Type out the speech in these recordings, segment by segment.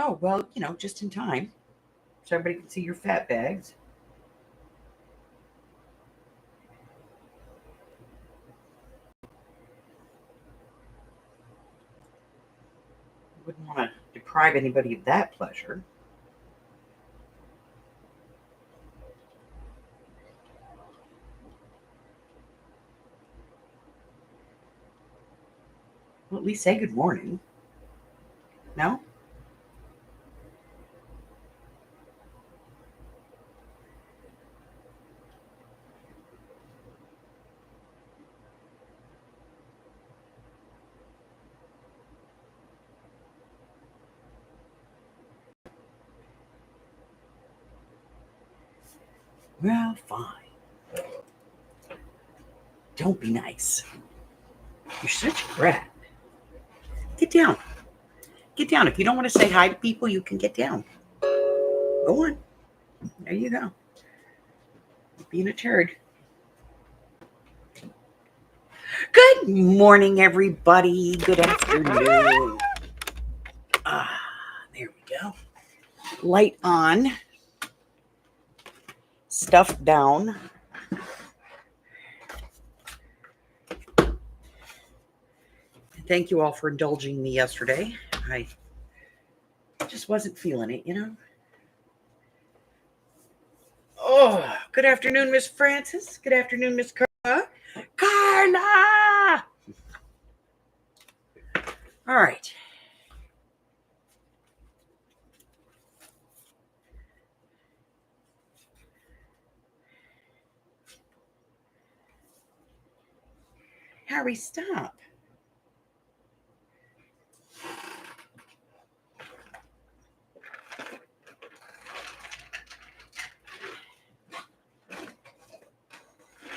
Oh, well, just in time. So everybody can see your fat bags. Wouldn't want to deprive anybody of that pleasure. Well, at least say good morning. No? Well, fine. Don't be nice. You're such a brat. Get down. Get down. If you don't want to say hi to people, you can get down. Go on. There you go. Being a turd. Good morning, everybody. Good afternoon. There we go. Light on. Stuff down. Thank you all for indulging me yesterday. I just wasn't feeling it, Oh, good afternoon, Miss Francis. Good afternoon, Miss Carla. Carla! All right. Harry, stop.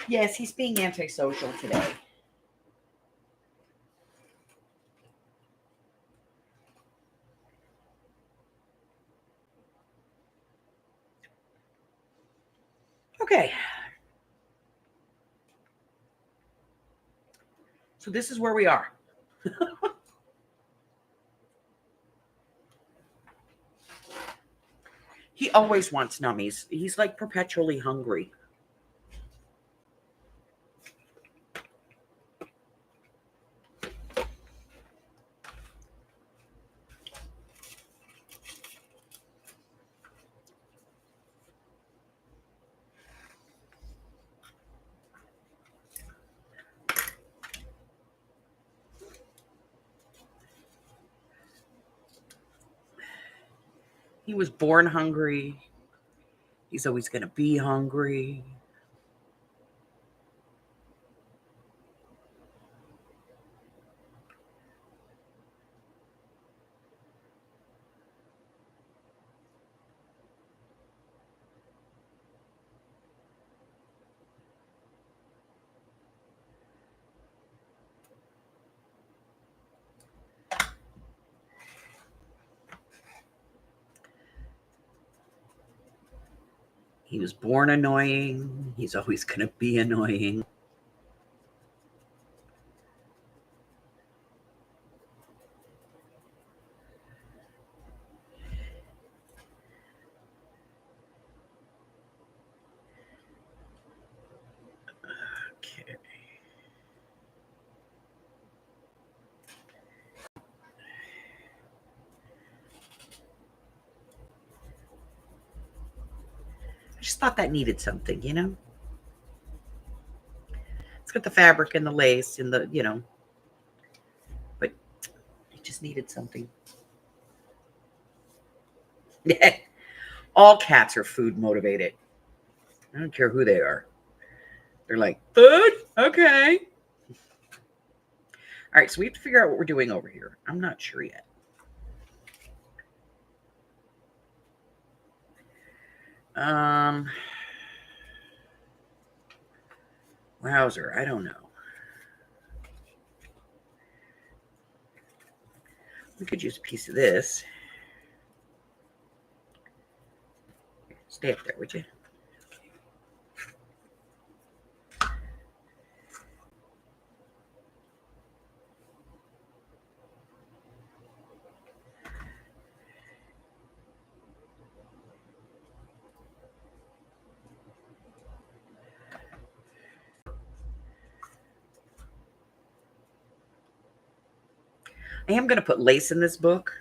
Yes, he's being antisocial today. Okay. So this is where we are. He always wants nummies. He's like perpetually hungry. He was born hungry. He's always going to be hungry. He was born annoying. He's always going to be annoying. Okay. I just thought that needed something, It's got the fabric and the lace and but it just needed something. All cats are food motivated. I don't care who they are. They're like, food? Okay. All right, so we have to figure out what we're doing over here. I'm not sure yet. Wowzer, I don't know. We could use a piece of this. Stay up there, would you? I am going to put lace in this book.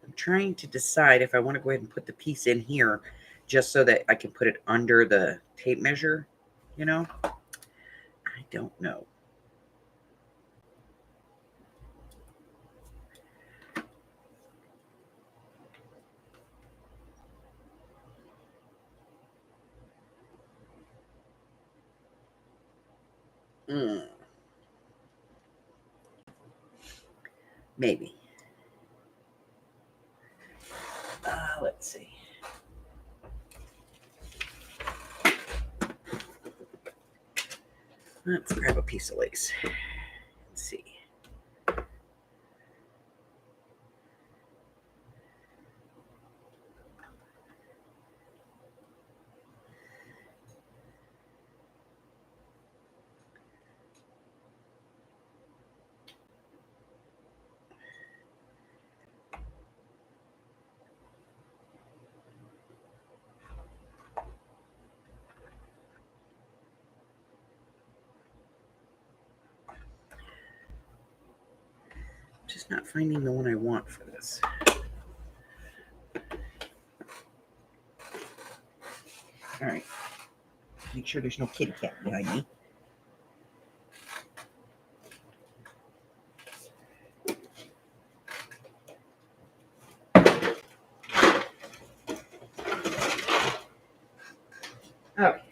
I'm trying to decide if I want to go ahead and put the piece in here just so that I can put it under the tape measure, you know? I don't know. Maybe. Let's see. Let's grab a piece of lace. Let's see. Just not finding the one I want for this. All right. Make sure there's no kitty cat behind me. Okay.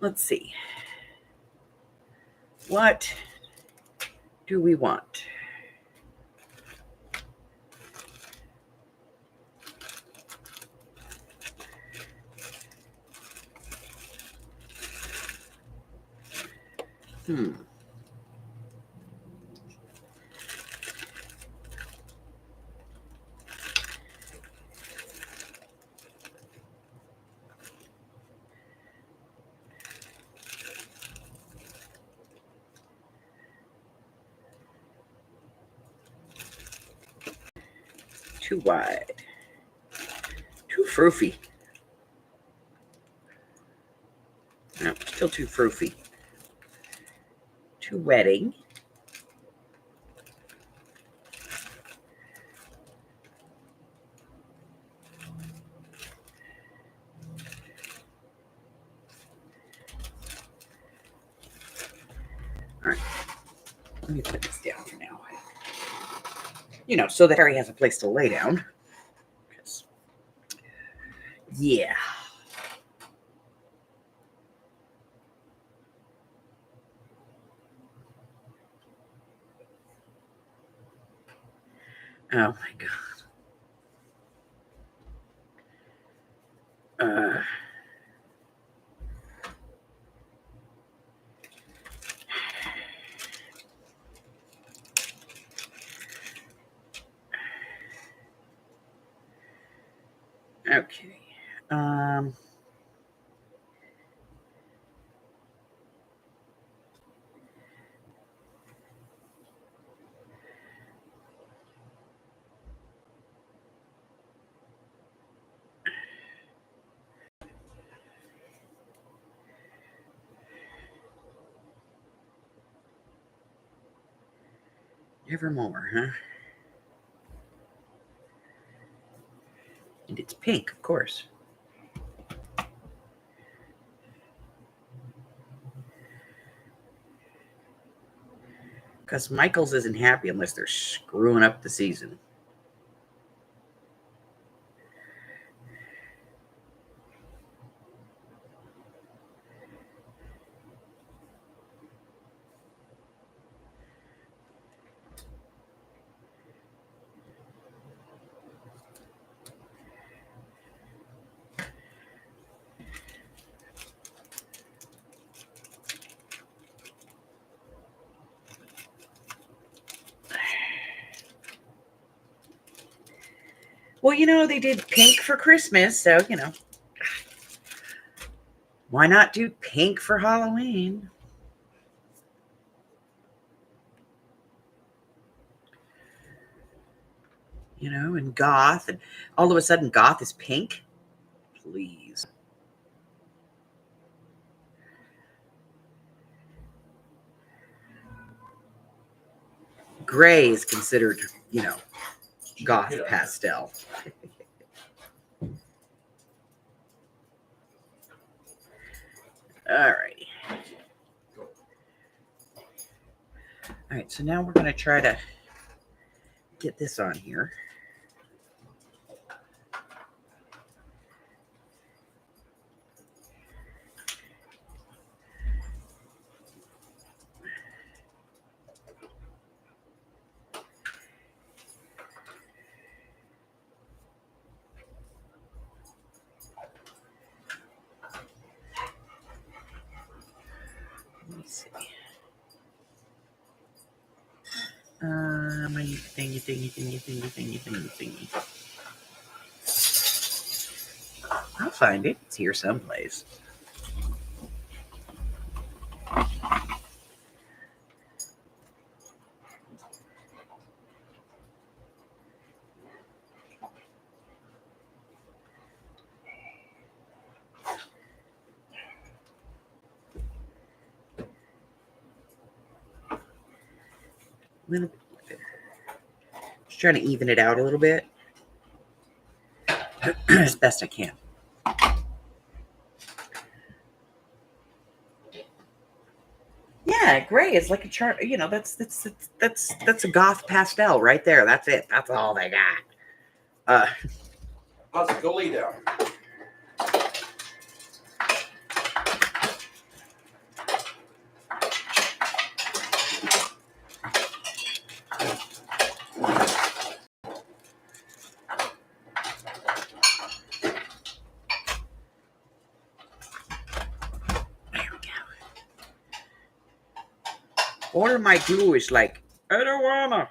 Let's see. What do we want? Too wide. Too froofy. No, still too froofy. Too wetting. All right. Let me put this down for now. You know, so that Harry has a place to lay down. Yeah. Oh my God. Okay. Evermore, huh? And it's pink, of course. Because Michaels isn't happy unless they're screwing up the season. Well, you know, they did pink for Christmas, so, you know. Why not do pink for Halloween? and goth, and all of a sudden goth is pink. Please. Gray is considered, goth pastel. All right. All right, so now we're going to try to get this on here. Let me see. My thingy. I'll find it. It's here someplace. Little bit. Just trying to even it out a little bit as best I can. Yeah, gray is like a chart. That's a goth pastel right there. That's it. That's all they got. Let's go lay down. Order my glue is like, I don't wanna.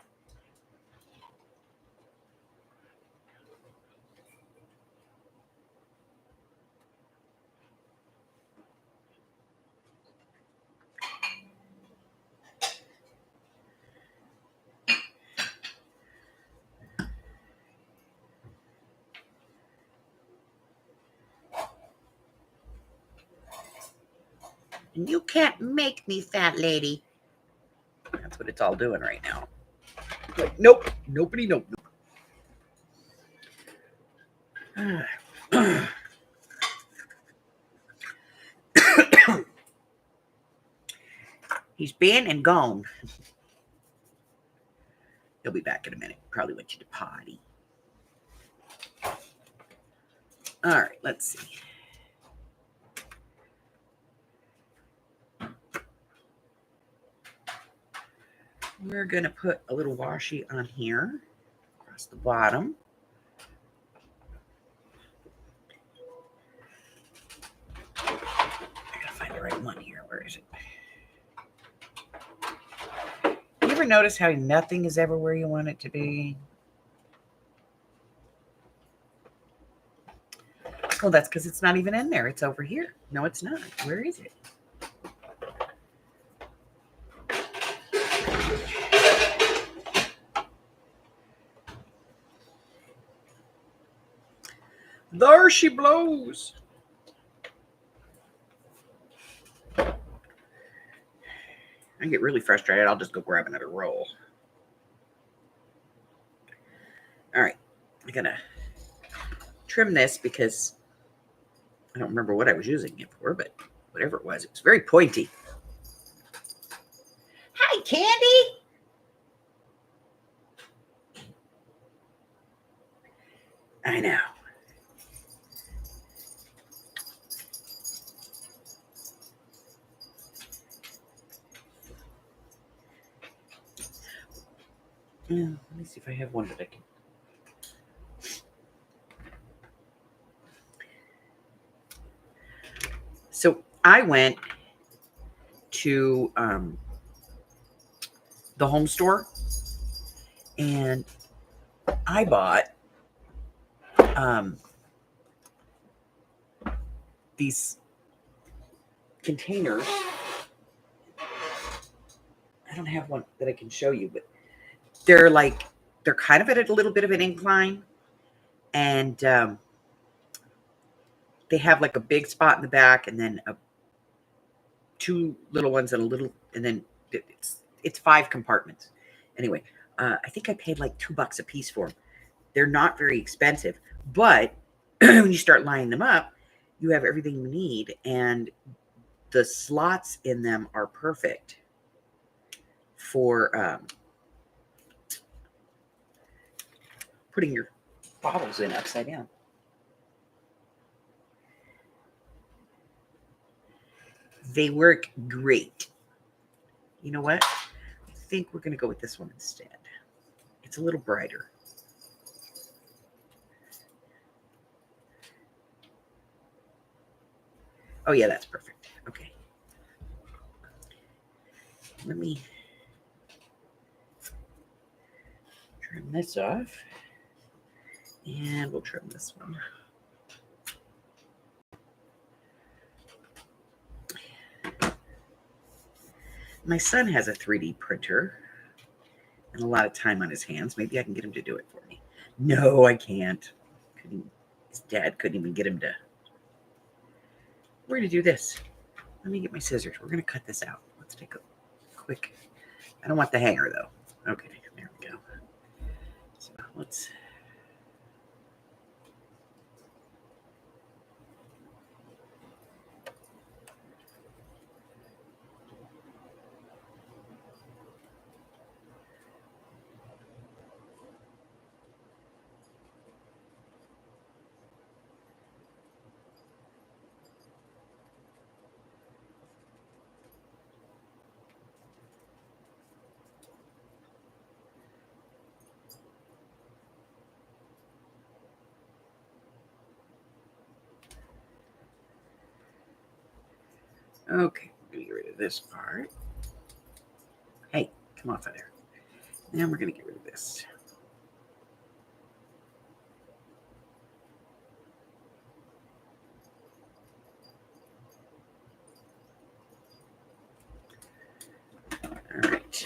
And you can't make me, fat lady. That's what it's all doing right now. Like, nope. Nobody, nope. He's been and gone. He'll be back in a minute. Probably went to the potty. All right, let's see. We're going to put a little washi on here across the bottom. I gotta find the right one here. Where is it? You ever notice how nothing is ever where you want it to be? Well, that's because it's not even in there. It's over here. No, it's not. Where is it? There she blows. I get really frustrated. I'll just go grab another roll. All right. I'm going to trim this because I don't remember what I was using it for, but whatever it was very pointy. Hi, Candy. I know. Yeah, let me see if I have one that I can. So I went to the home store and I bought these containers. I don't have one that I can show you, but they're they're kind of at a little bit of an incline, and they have like a big spot in the back, and then two little ones and a little, and then it's 5 compartments. Anyway, I think I paid like $2 a piece for them. They're not very expensive, but when you start lining them up, you have everything you need, and the slots in them are perfect for putting your bottles in upside down. They work great. You know what? I think we're going to go with this one instead. It's a little brighter. Oh, yeah, that's perfect. Okay. Let me trim this off. And we'll trim this one. My son has a 3D printer and a lot of time on his hands. Maybe I can get him to do it for me. No, I can't. His dad couldn't even get him to. We're going to do this. Let me get my scissors. We're going to cut this out. Let's take a quick. I don't want the hanger, though. Okay, there we go. So let's. Okay, we're going to get rid of this part. Hey, come off of there. Now we're going to get rid of this. All right.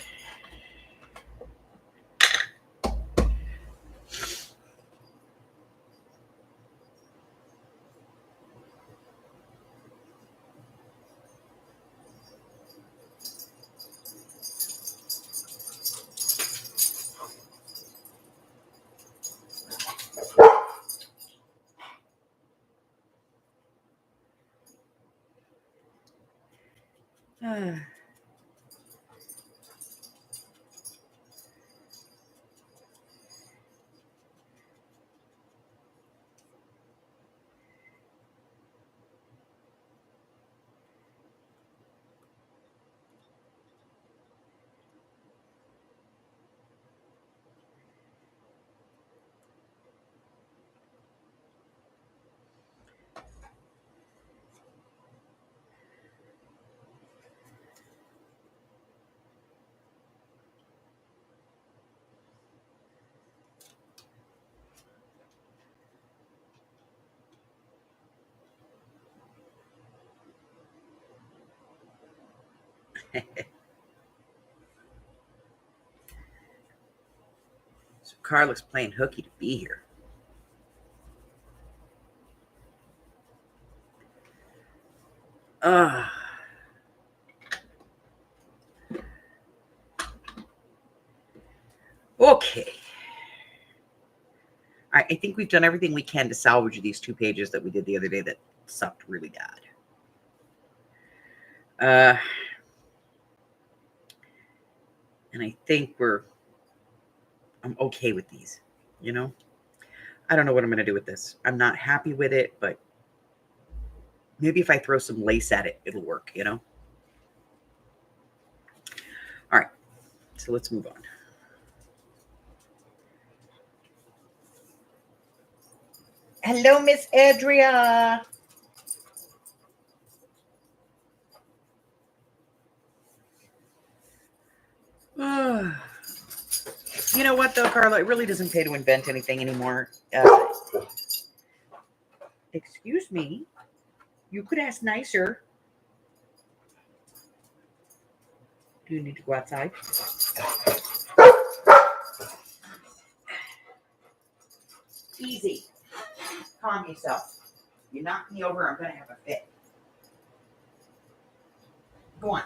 So Carla's playing hooky to be here. Okay. All right, I think we've done everything we can to salvage these 2 pages that we did the other day that sucked really bad. And I think I'm okay with these, you know? I don't know what I'm going to do with this. I'm not happy with it, but maybe if I throw some lace at it, it'll work, you know? All right, so let's move on. Hello, Miss Adria. You know what, though, Carla? It really doesn't pay to invent anything anymore. Excuse me. You could ask nicer. Do you need to go outside? Easy. Calm yourself. You knock me over, I'm going to have a fit. Go on.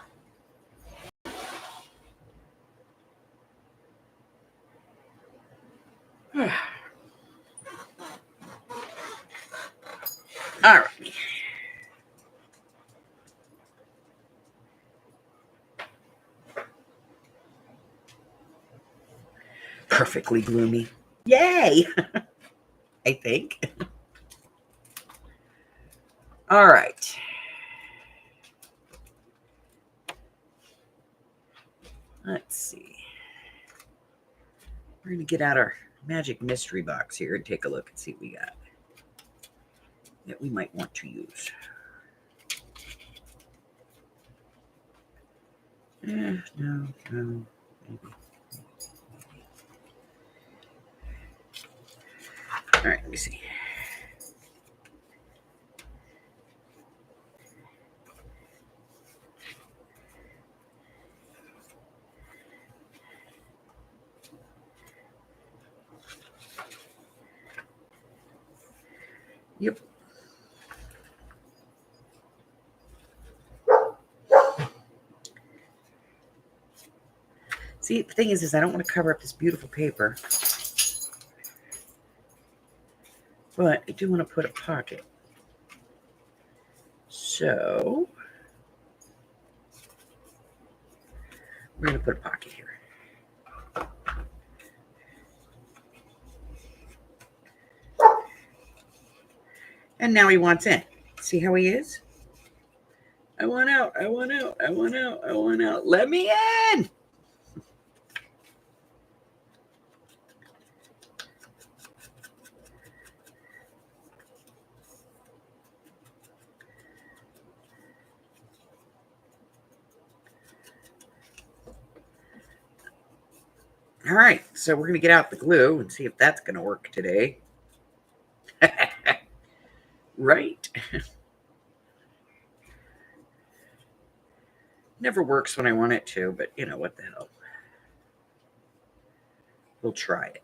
All right. Perfectly gloomy. Yay! I think. All right. Let's see. We're going to get out our magic mystery box here and take a look and see what we got that we might want to use. No, maybe. All right, let me see. Yep. See, the thing is I don't want to cover up this beautiful paper, but I do want to put a pocket. So we're going to put a pocket here. And now he wants in. See how he is? I want out. I want out. I want out. I want out. Let me in. All right. So we're going to get out the glue and see if that's going to work today. Right? Never works when I want it to, but you know what the hell. We'll try it.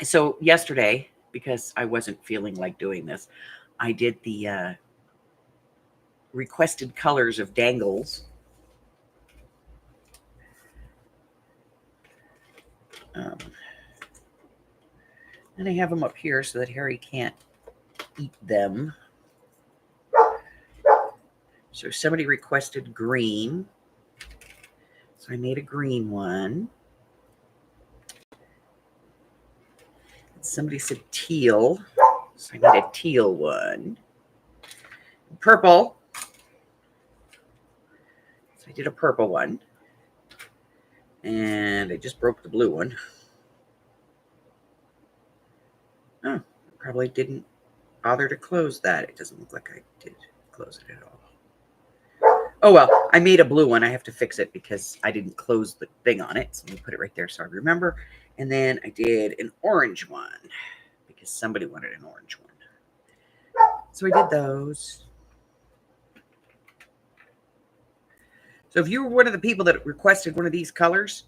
So yesterday, because I wasn't feeling like doing this, I did the requested colors of dangles. And I have them up here so that Harry can't eat them. So somebody requested green. So I made a green one. Somebody said teal. So I made a teal one. Purple. So I did a purple one. And I just broke the blue one. Oh, probably didn't bother to close that. It doesn't look like I did close it at all. Oh, well, I made a blue one. I have to fix it because I didn't close the thing on it. So let me put it right there so I remember. And then I did an orange one because somebody wanted an orange one. So I did those. So if you were one of the people that requested one of these colors,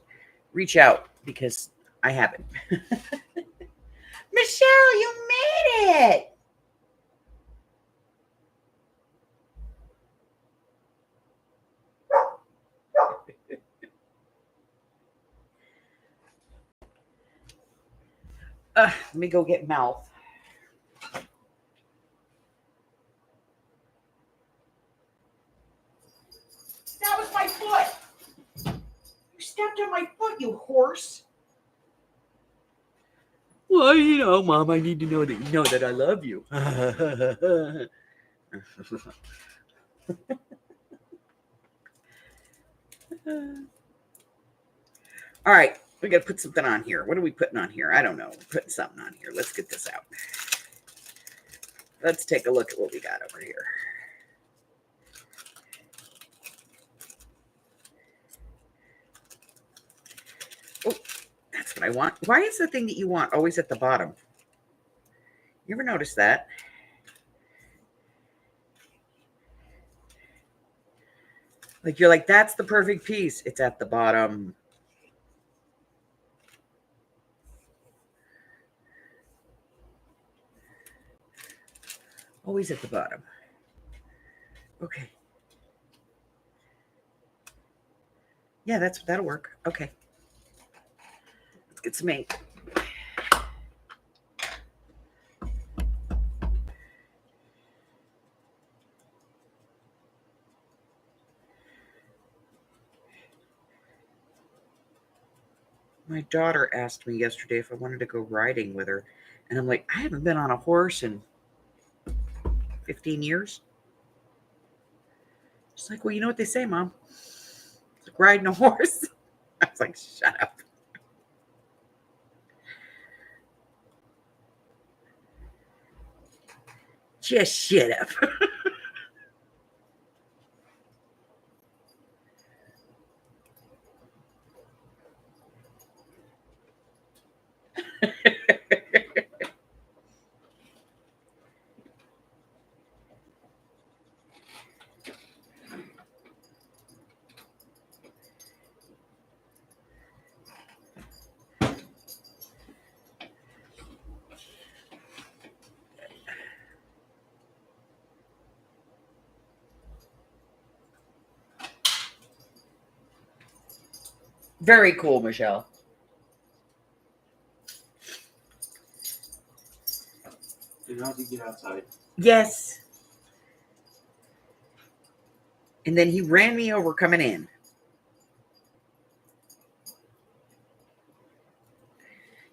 reach out because I haven't. Michelle, you made it. Let me go get mouth. That was my foot. You stepped on my foot, you horse. Well, you know, Mom, I need to know that you know that I love you. All right, we got to put something on here. What are we putting on here? I don't know. We're putting something on here. Let's get this out. Let's take a look at what we got over here. Oh, that's That's what I want. Why is the thing that you want always at the bottom? You ever notice that? Like you're like, that's the perfect piece. It's at the bottom. Always at the bottom. Okay. Yeah, that'll work. Okay. Let's get some ink. My daughter asked me yesterday if I wanted to go riding with her. And I'm like, I haven't been on a horse in 15 years. She's like, well, you know what they say, Mom? It's like riding a horse. I was like, shut up. Just shut up. Very cool, Michelle. Did not get outside. Yes. And then he ran me over coming in.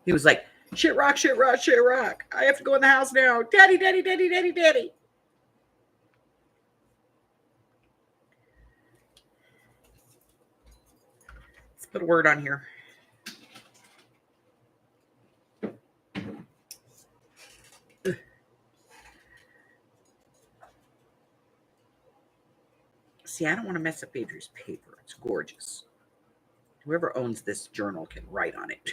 He was like, shit rock, shit rock, shit rock. I have to go in the house now. Daddy, daddy, daddy, daddy, daddy. Let's put a word on here. See, I don't want to mess up Adria's paper. It's gorgeous. Whoever owns this journal can write on it.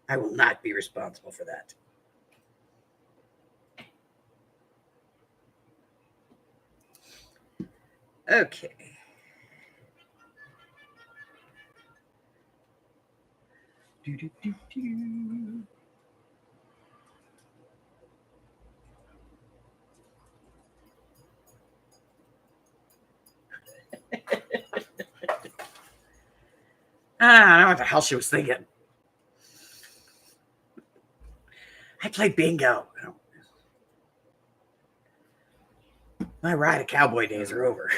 I will not be responsible for that. Okay. Do, do, do, do. I don't know what the hell she was thinking. I play bingo. My ride of cowboy days are over.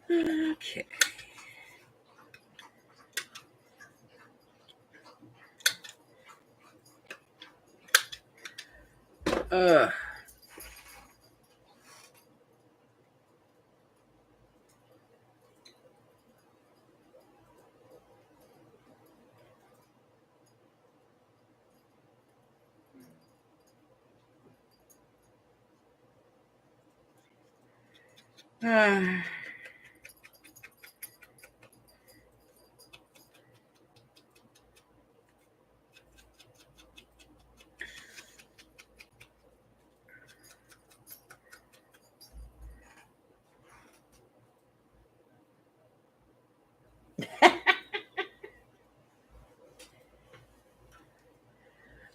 Okay. Uh, uh,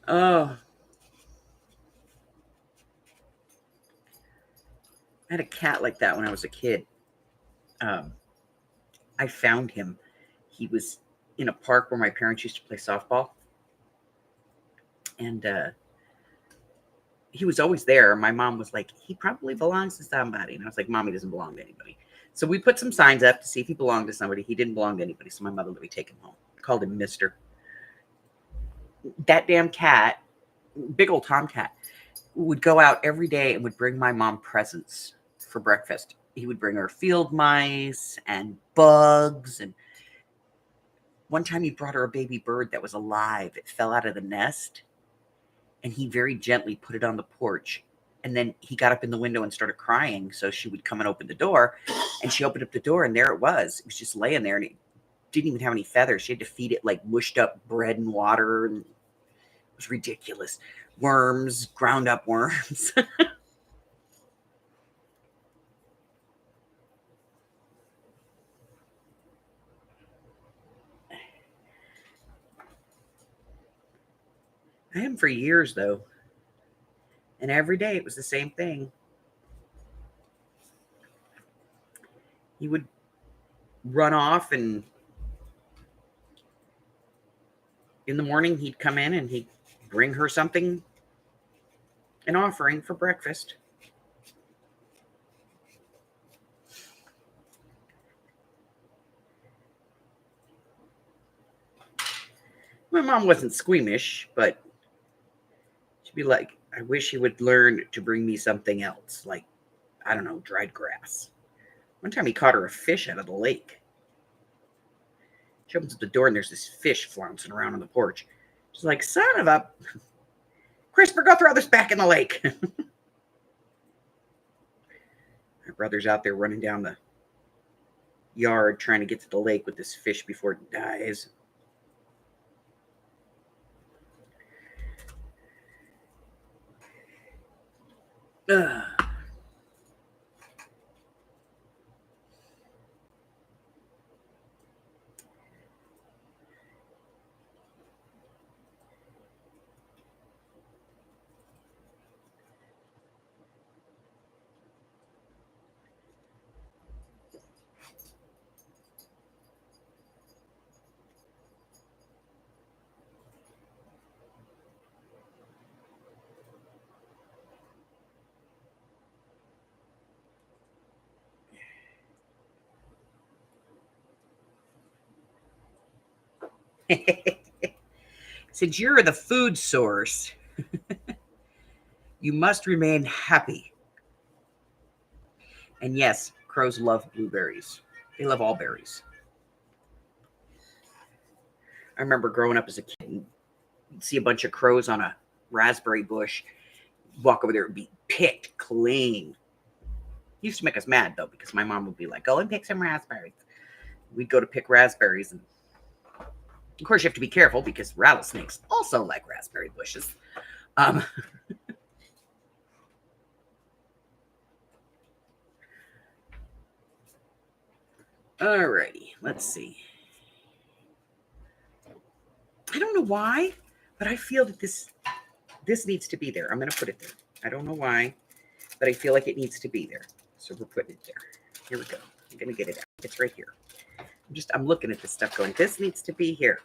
oh. I had a cat like that when I was a kid. I found him. He was in a park where my parents used to play softball. And he was always there. My mom was like, he probably belongs to somebody. And I was like, Mommy doesn't belong to anybody. So we put some signs up to see if he belonged to somebody. He didn't belong to anybody, so my mother let me take him home. Called him Mister. That damn cat, big old tomcat, would go out every day and would bring my mom presents for breakfast. He would bring her field mice and bugs. And one time he brought her a baby bird that was alive. It fell out of the nest, and he very gently put it on the porch. And then he got up in the window and started crying. So she would come and open the door, and she opened up the door, and there it was. It was just laying there, and it didn't even have any feathers. She had to feed it like mushed up bread and water, and it was ridiculous. Worms, ground up worms. I had him for years, though. And every day it was the same thing. He would run off, and in the morning he'd come in and he'd bring her something, an offering for breakfast. My mom wasn't squeamish, but she'd be like, I wish he would learn to bring me something else, like, I don't know, dried grass. One time he caught her a fish out of the lake. She opens up the door and there's this fish flouncing around on the porch. She's like, son of a... Christopher, go throw this back in the lake. My brother's out there running down the yard trying to get to the lake with this fish before it dies. Ugh. Since you're the food source, you must remain happy. And yes, crows love blueberries. They love all berries. I remember growing up as a kid and you'd see a bunch of crows on a raspberry bush. You'd walk over there and be picked clean. It used to make us mad, though, because my mom would be like, go and pick some raspberries. We'd go to pick raspberries, and of course you have to be careful because rattlesnakes also like raspberry bushes. Alrighty, let's see. I don't know why, but I feel that this needs to be there. I'm going to put it there. I don't know why, but I feel like it needs to be there. So we're putting it there. Here we go. I'm going to get it out. It's right here. I'm looking at this stuff going, this needs to be here.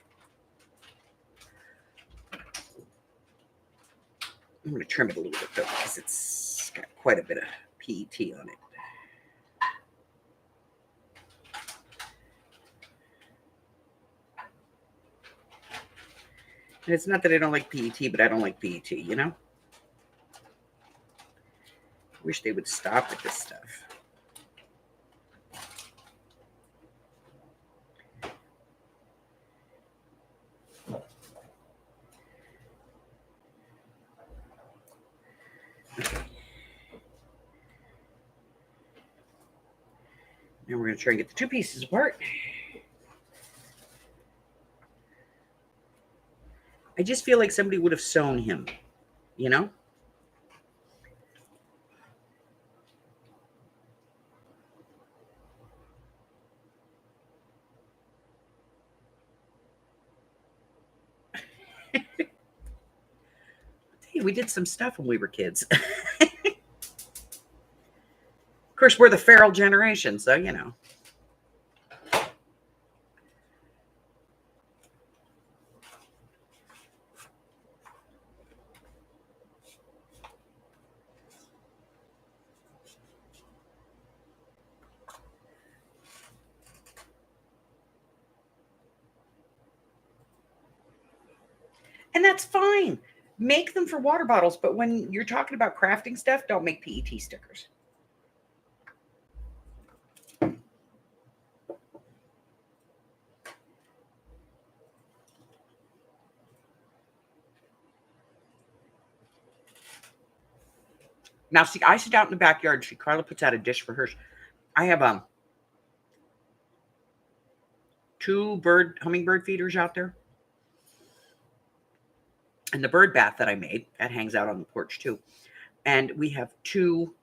I'm going to trim it a little bit, though, because it's got quite a bit of PET on it. And it's not that I don't like PET, but I don't like PET, you know? Wish they would stop with this stuff. Okay. Now we're going to try and get the two pieces apart. I just feel like somebody would have sewn him, you know? Hey, we did some stuff when we were kids. Of course, we're the feral generation, so, you know. And that's fine. Make them for water bottles, but when you're talking about crafting stuff, don't make PET stickers. Now, see, I sit out in the backyard. See, Carla puts out a dish for hers. I have 2 hummingbird feeders out there. And the bird bath that I made, that hangs out on the porch too. And we have 2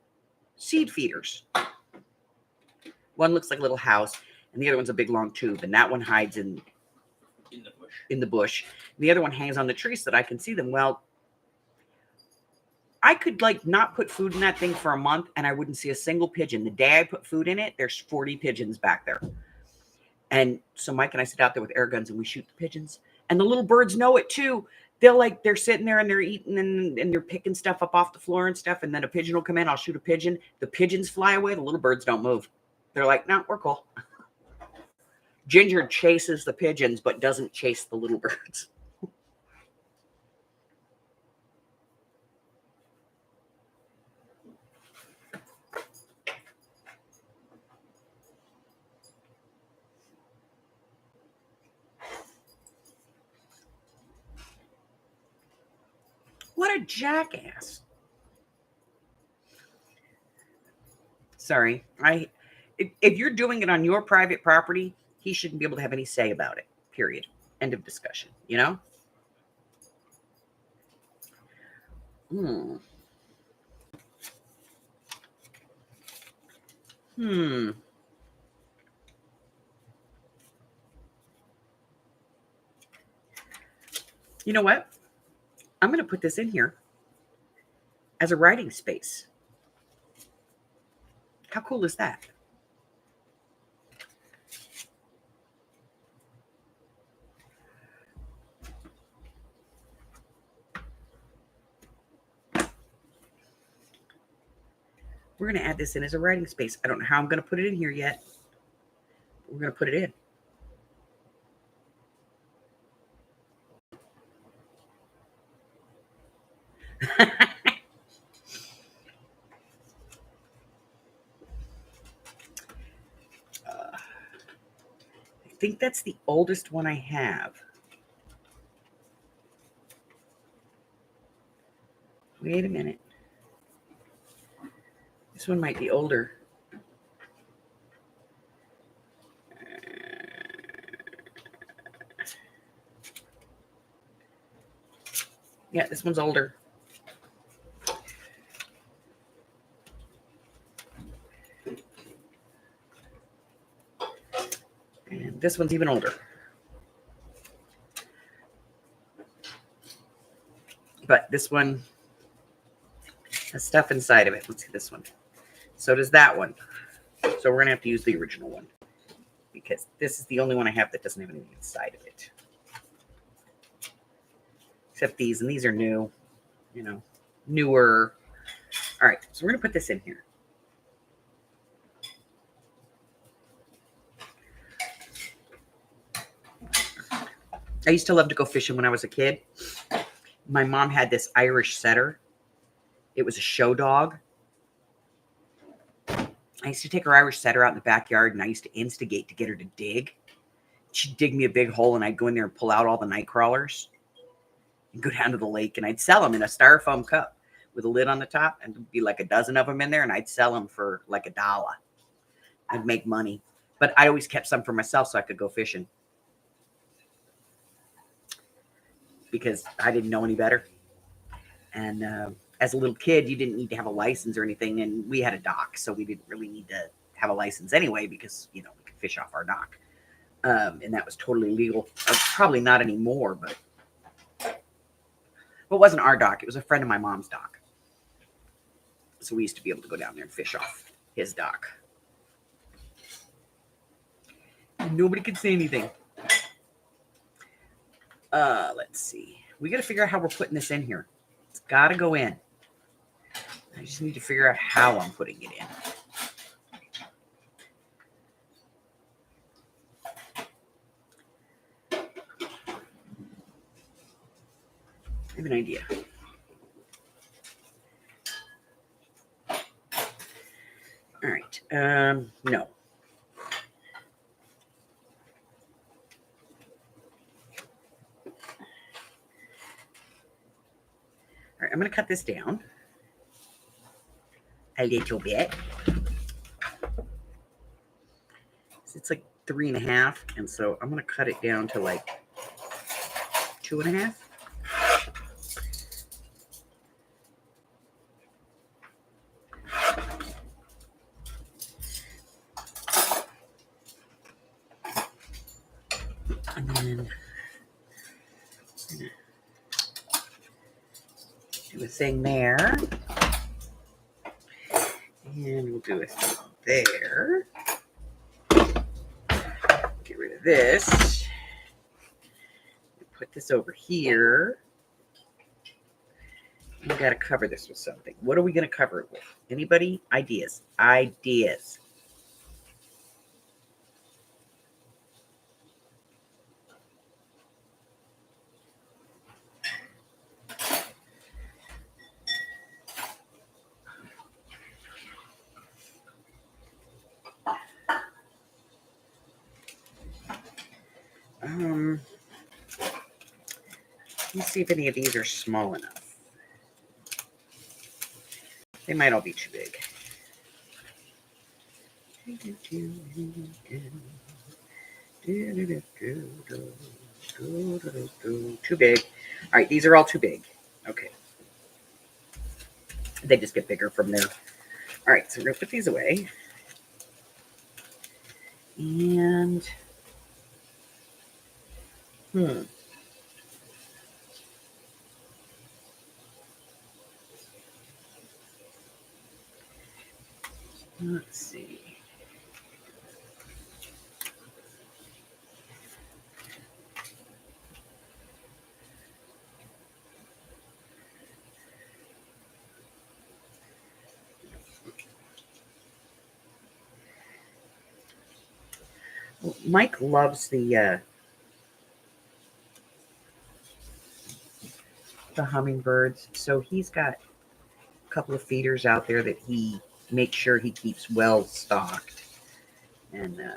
seed feeders. One looks like a little house, and the other one's a big long tube. And that one hides in the bush. The other one hangs on the tree so that I can see them. Well, I could not put food in that thing for a month and I wouldn't see a single pigeon. The day I put food in it, there's 40 pigeons back there. And so Mike and I sit out there with air guns and we shoot the pigeons. And the little birds know it too. They're sitting there and they're eating and they're picking stuff up off the floor and stuff. And then a pigeon will come in. I'll shoot a pigeon. The pigeons fly away. The little birds don't move. They're like, no, we're cool. Ginger chases the pigeons, but doesn't chase the little birds. What a jackass. Sorry. If you're doing it on your private property, he shouldn't be able to have any say about it. Period. End of discussion. You know? You know what? I'm going to put this in here as a writing space. How cool is that? We're going to add this in as a writing space. I don't know how I'm going to put it in here yet. We're going to put it in. I think that's the oldest one I have. Wait a minute. This one might be older. Yeah, this one's older. And this one's even older. But this one has stuff inside of it. Let's see this one. So does that one. So we're going to have to use the original one because this is the only one I have that doesn't have anything inside of it. Except these, and these are new, newer. All right, so we're going to put this in here. I used to love to go fishing when I was a kid. My mom had this Irish setter. It was a show dog. I used to take her Irish setter out in the backyard, and I used to instigate to get her to dig. She'd dig me a big hole, and I'd go in there and pull out all the night crawlers and go down to the lake, and I'd sell them in a styrofoam cup with a lid on the top, and there'd be like a dozen of them in there, and I'd sell them for like $1. I'd make money. But I always kept some for myself so I could go fishing because I didn't know any better. And as a little kid, you didn't need to have a license or anything, and we had a dock, so we didn't really need to have a license anyway because, we could fish off our dock. And that was totally legal. Probably not anymore, but it wasn't our dock. It was a friend of my mom's dock. So we used to be able to go down there and fish off his dock. And nobody could say anything. Let's see. We got to figure out how we're putting this in here. It's got to go in. I just need to figure out how I'm putting it in. I have an idea. All right. No. All right, I'm going to cut this down a little bit. It's like 3.5, and so I'm going to cut it down to like 2.5. And then do a thing there. And we'll do a thing there. Get rid of this. Put this over here. We got to cover this with something. What are we going to cover it with? Anybody? Ideas. Ideas. Let's see if any of these are small enough. They might all be too big. Too big. All right, these are all too big. Okay. They just get bigger from there. All right, so we're going to put these away. And, let's see. Well, Mike loves the hummingbirds, so he's got a couple of feeders out there that he makes sure he keeps well stocked. And no.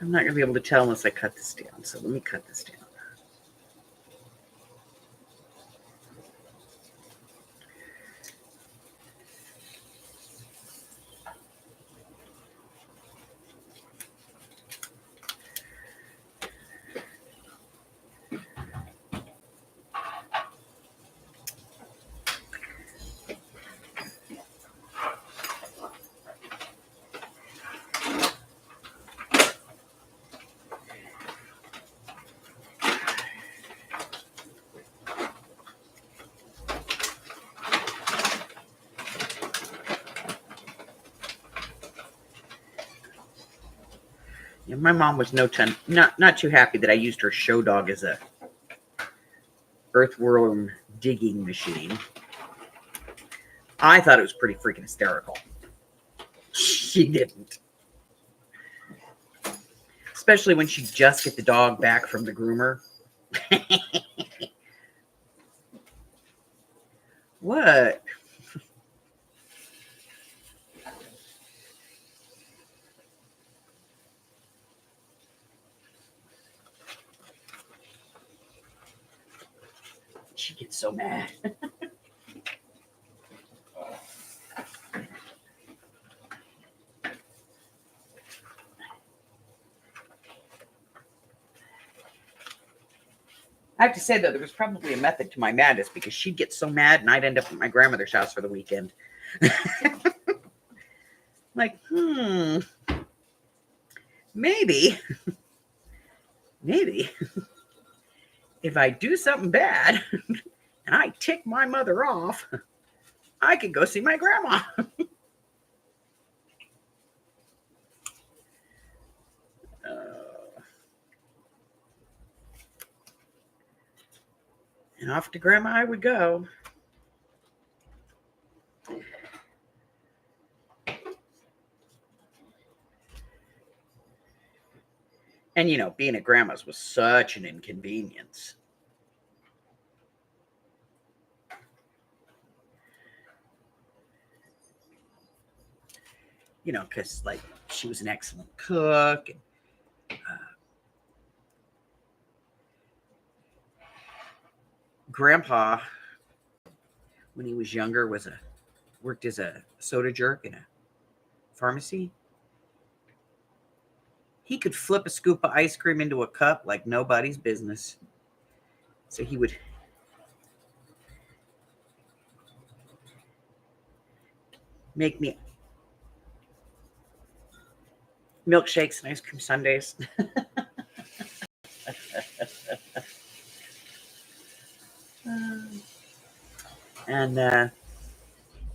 I'm not going to be able to tell unless I cut this down. So let me cut this down. Yeah, my mom was not too happy that I used her show dog as a earthworm digging machine. I thought it was pretty freaking hysterical. She didn't. Especially when she just get the dog back from the groomer. What? She gets so mad. I have to say, though, there was probably a method to my madness because she'd get so mad and I'd end up at my grandmother's house for the weekend. Like, maybe if I do something bad and I tick my mother off, I could go see my grandma. And off to grandma I would go. And, you know, being at grandma's was such an inconvenience. You know, because, like, she was an excellent cook. And, Grandpa, when he was younger, worked as a soda jerk in a pharmacy. He could flip a scoop of ice cream into a cup like nobody's business. So he would make me milkshakes and ice cream sundaes. And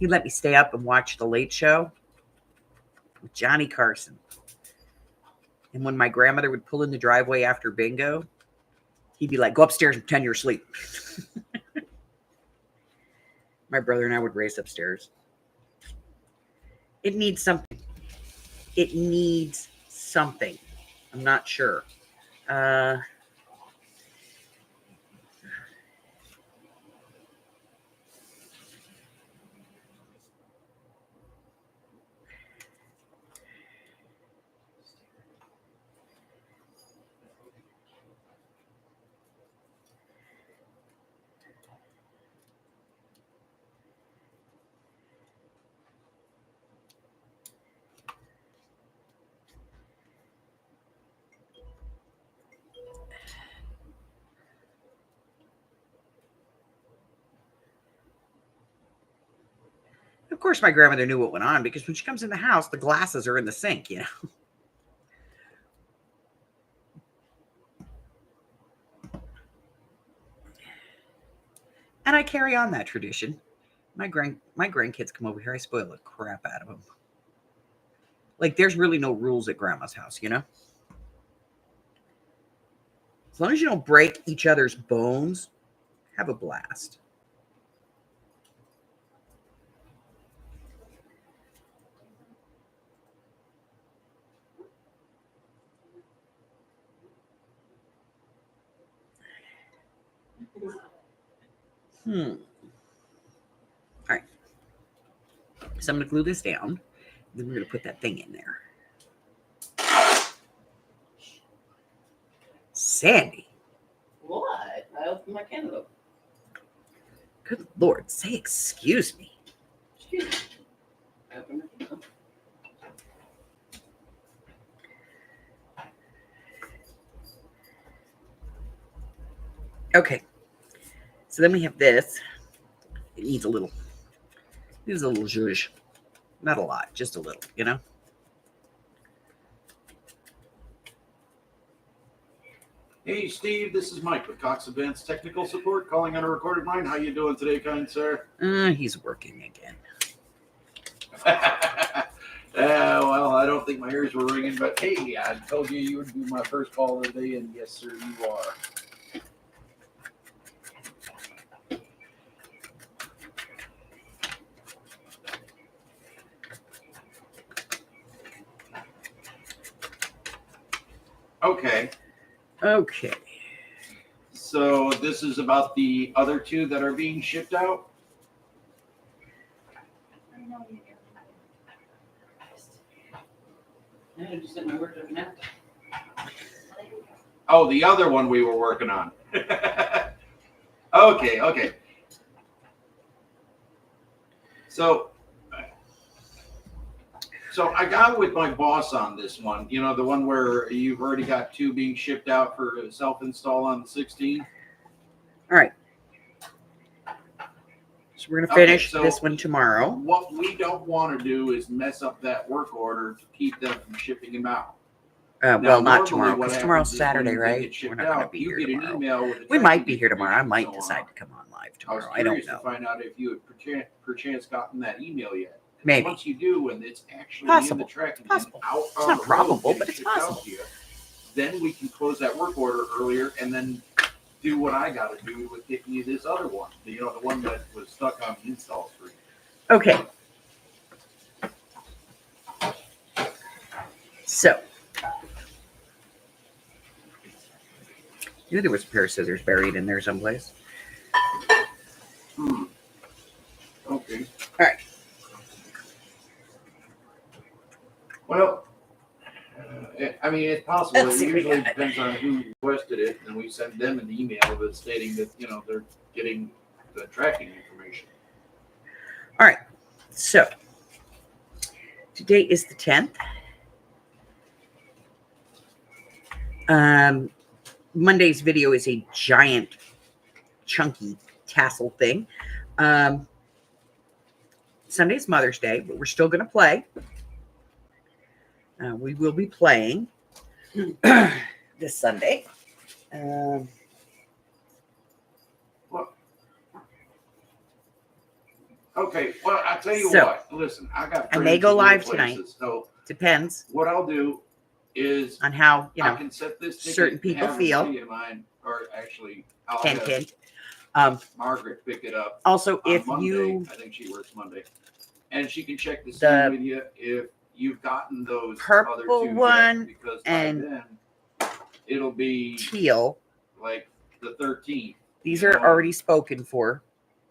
he'd let me stay up and watch The Late Show with Johnny Carson. And when my grandmother would pull in the driveway after bingo, he'd be like, go upstairs and pretend you're asleep. My brother and I would race upstairs. It needs something. I'm not sure. Of course, my grandmother knew what went on because when she comes in the house, the glasses are in the sink, you know. And I carry on that tradition. My grandkids come over here, I spoil the crap out of them. Like, there's really no rules at grandma's house, you know? As long as you don't break each other's bones, have a blast. All right. So I'm going to glue this down. Then we're going to put that thing in there. Sandy. What? I opened my cantaloupe. Good Lord. Say excuse me. Excuse me. I opened my cantaloupe. Okay. So then we have this. It needs a little zhuzh. Not a lot, just a little, you know? Hey, Steve, this is Mike with Cox Advanced Technical Support, calling on a recorded line. How you doing today, kind sir? He's working again. Well, I don't think my ears were ringing, but hey, I told you would be my first call of the day, and yes, sir, you are. Okay. So this is about the other two that are being shipped out? I just sent my work to now. Oh, the other one we were working on. Okay. So I got with my boss on this one. You know, the one where you've already got two being shipped out for self-install on the 16. All right. So we're going to finish this one tomorrow. What we don't want to do is mess up that work order to keep them from shipping them out. Now, Well, not normally tomorrow, what because tomorrow's happens is when Saturday, they right? get We're shipped not going to out, be you here get an tomorrow. email with the We might tracking be here tomorrow. I information might and so decide on. to come on live I was tomorrow. I don't curious to know. find out if you had perchance gotten that email yet. Maybe. Once you do, and it's actually in Possible. the tracking and Possible. out It's on not the road probable, getting but it's shipped out possible. to you, then we can close that work order earlier and then do what I got to do with getting you this other one. The one that was stuck on the install screen. Okay. So, knew there was a pair of scissors buried in there someplace. Okay. All right. Well, I mean, it's possible. Let's It see what we usually got. depends on who requested it, and we send them an email that stating that they're getting the tracking information. All right. So, today is the 10th. Monday's video is a giant, chunky tassel thing. Sunday's Mother's Day, but we're still going to play. We will be playing this Sunday. Okay, well, I tell you So, what. Listen, I got. I may friends go in live places, tonight. So Depends what I'll do is on how, I can set this ticket certain and people have a feel. buddy of mine, or actually, I'll hint, have hint. Margaret pick it up. Also, On if Monday. you I think she works Monday, and she can check to see The with you if you've gotten those purple other two yet, one because and by then it'll be teal, like the 13th. these You are know, already spoken for.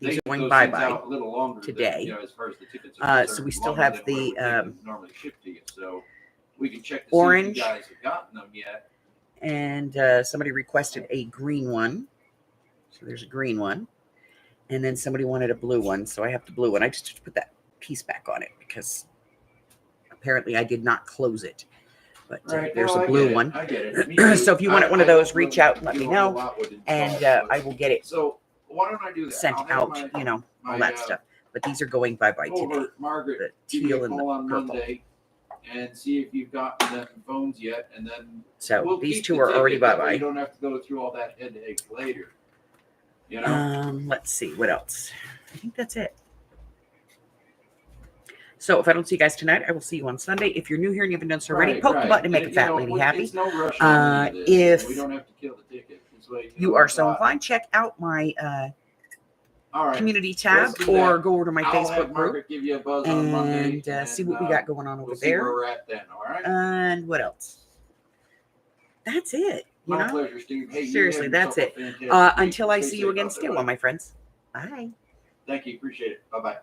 They These are get going those bye things bye. out a little longer today. Than, as far as the tickets are concerned, So we still longer have than what the, it would take them to normally ship to you. So we can check to see orange. if you guys have gotten them yet. And somebody requested a green one. So there's a green one. And then somebody wanted a blue one. So I have the blue one. I just put that piece back on it because apparently I did not close it. But there's No, a I blue get it. one. I get it. Me too. So if you want one of I those, don't reach really out and let do me a whole know. lot with it, And but- I will get it So why don't I do that? sent I'll have out, my- all my, that stuff. But these are going bye-bye today. over Margaret, The give me a teal and the call on purple. Monday and see if you've gotten them phones yet, and then So we'll these keep two the are already ticket, that way bye-bye. You don't have to go through all that headache later. You know. Let's see what else. I think that's it. So if I don't see you guys tonight, I will see you on Sunday. If you're new here and you haven't done so already, poke the button and make a fat lady happy. It's no rush on any of this. If we don't have to kill the ticket. This way, You know, are it's so not- inclined, check out my All right. community tab Let's do or that. go over to my I'll Facebook have group Margaret give you a buzz on Monday and see what we got going on over we'll see where there. we're at then. All right. And what else? That's it. You My know? pleasure, Steve. Hey, you Seriously, have that's yourself it. a fantastic week. Until I Stay see you safe again, out there, stay well, buddy. my friends. Bye. Thank you. Appreciate it. Bye bye.